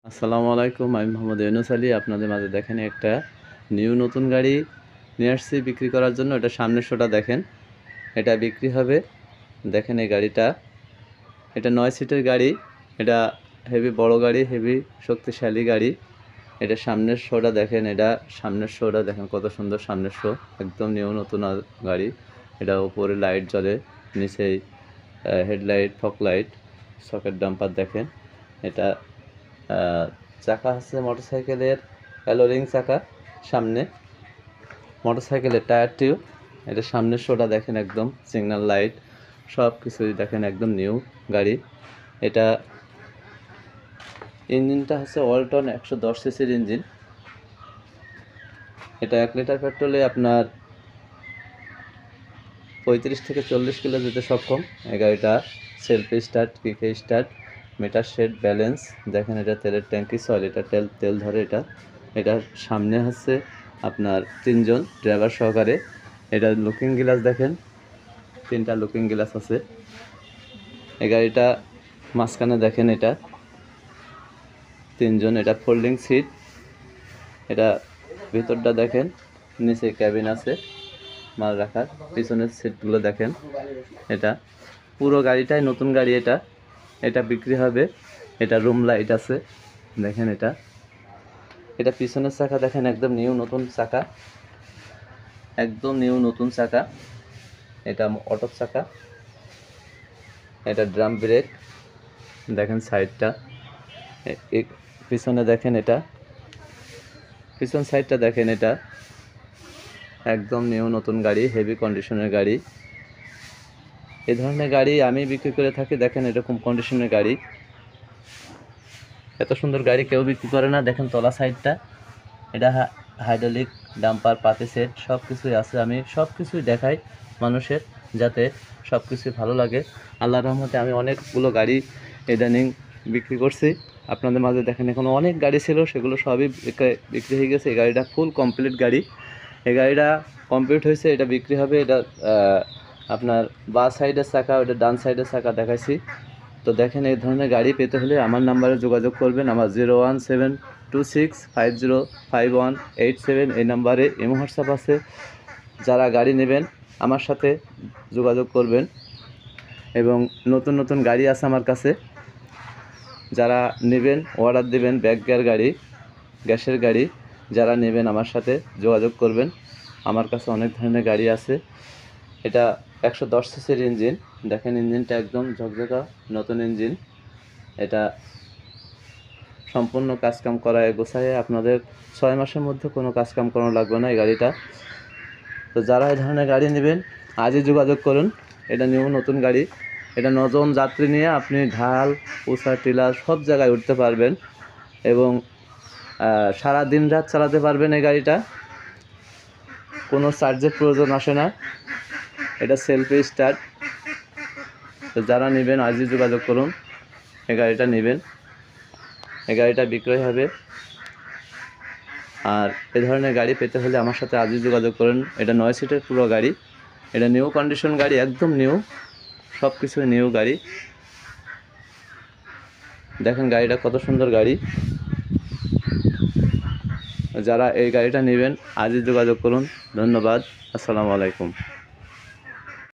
আসসালামু আলাইকুম। আমি মোহাম্মদ ইউনুস আলী। আপনাদের মাঝে দেখেন একটা নতুন গাড়ি নিয়ে আসছি বিক্রি করার জন্য। এটা সামনের শোটা দেখেন, এটা বিক্রি হবে। দেখেন এই গাড়িটা, এটা 9 সিটের গাড়ি। এটা হেভি বড় গাড়ি, হেভি শক্তিশালী গাড়ি। এটা সামনের শোটা দেখেন, কত সুন্দর সামনের শো, একদম নতুন গাড়ি। এটা উপরে লাইট জ্বলে, নিচেই headlight, fog light, socket dumper দেখেন। এটা চাকা আছে মোটরসাইকেলের অ্যালোরিং চাকা, সামনে মোটরসাইকেলের টায়ার টিউব। এটা সামনের শোটা দেখেন, একদম সিগন্যাল লাইট সব কিছুই দেখেন, একদম নিউ গাড়ি। এটা ইঞ্জিনটা হচ্ছে ওয়ালটন 110 সিসির ইঞ্জিন। এটা 1 লিটার পেট্রোলে আপনার 35 থেকে 40 কিলো যেতে সক্ষম। এই গাড়িটা self start, kick start, metre set, balance দেখেন। এটা তেলের ট্যাঙ্কি, 6 লিটার তেল ধরে। এটার সামনে হচ্ছে আপনার 3 জন ড্রাইভার সহকারে। এটা লুকিং গ্লাস দেখেন, 3টা লুকিং গ্লাস আছে। এই গাড়িটা মাঝখানে দেখেন, এটা 3 জন। এটা ফোল্ডিং সিট। এটা ভিতরটা দেখেন, নিচে ক্যাবিন আছে মাল রাখার। পিছনের সিটগুলো দেখেন। এটা পুরো গাড়িটাই নতুন গাড়ি। এটা বিক্রি হবে। এটা রুম লাইট আছে দেখেন। এটা পিছনের চাকা দেখেন, একদম নতুন চাকা, একদম নতুন চাকা। এটা অটো চাকা। এটা ড্রাম ব্রেক দেখেন, সাইডটা পিছনে দেখেন। এটা পিছন সাইডটা দেখেন। এটা একদম নতুন গাড়ি, হেভি কন্ডিশনের গাড়ি। এই ধরনের গাড়ি আমি বিক্রি করে থাকি। দেখেন এরকম কন্ডিশনের গাড়ি, এত সুন্দর গাড়ি কেউ বিক্রি করে না। দেখেন তলা সাইডটা, এটা হাইড্রোলিক, ডাম্পার, পাতি সেট সব কিছুই আছে। আমি সব কিছুই দেখাই মানুষের, যাতে সব কিছুই ভালো লাগে। আল্লাহর রহমতে আমি অনেকগুলো গাড়ি ইদানিং বিক্রি করছি। আপনাদের মাঝে দেখেন, এখন অনেক গাড়ি ছিল, সেগুলো সবই বিক্রি হয়ে গেছে। এই গাড়িটা ফুল কমপ্লিট গাড়ি। এই গাড়িটা কমপ্লিট হয়েছে, এটা বিক্রি হবে। এটা আপনার বাঁ সাইডের চাকা, ওটা ডান সাইডের চাকা দেখাইছি। তো দেখেন, এই ধরনের গাড়ি পেতে হলে আমার নাম্বারে যোগাযোগ করবেন। আমার 01726505187 এই নাম্বারে ইমো হোয়াটসঅ্যাপ আছে। যারা গাড়ি নেবেন আমার সাথে যোগাযোগ করবেন। এবং নতুন নতুন গাড়ি আছে আমার কাছে, যারা নেবেন অর্ডার দেবেন। ব্যাক গিয়ার গাড়ি, গ্যাসের গাড়ি, যারা নেবেন আমার সাথে যোগাযোগ করবেন। আমার কাছে অনেক ধরনের গাড়ি আছে। এটা 110 সিসির ইঞ্জিন দেখেন। ইঞ্জিনটা একদম ঝকঝকা নতুন ইঞ্জিন। এটা সম্পূর্ণ কাজকাম করায় গোছায়, আপনাদের 6 মাসের মধ্যে কোনো কাজকাম করানো লাগবে না এই গাড়িটা। তো যারা এই ধরনের গাড়ি নেবেন আজই যোগাযোগ করুন। এটা নতুন গাড়ি। এটা 9 জন যাত্রী নিয়ে আপনি ঢাল, উষা, টিলা সব জায়গায় উঠতে পারবেন এবং সারা দিন রাত চালাতে পারবেন এই গাড়িটা। কোনো চার্জের প্রয়োজন আসে না। এটা সেলফ স্টার্ট। তো যারা নেবেন আজই যোগাযোগ করুন। এই গাড়িটা নেবেন, এই গাড়িটা বিক্রয় হবে। আর এই ধরনের গাড়ি পেতে হলে আমার সাথে আজই যোগাযোগ করুন। এটা 9 সিটের পুরো গাড়ি। এটা নিউ কন্ডিশন গাড়ি, একদম নিউ, সব কিছুই নিউ গাড়ি। দেখেন গাড়িটা কত সুন্দর গাড়ি। যারা এই গাড়িটা নেবেন আজই যোগাযোগ করুন। ধন্যবাদ। আসসালামু আলাইকুম।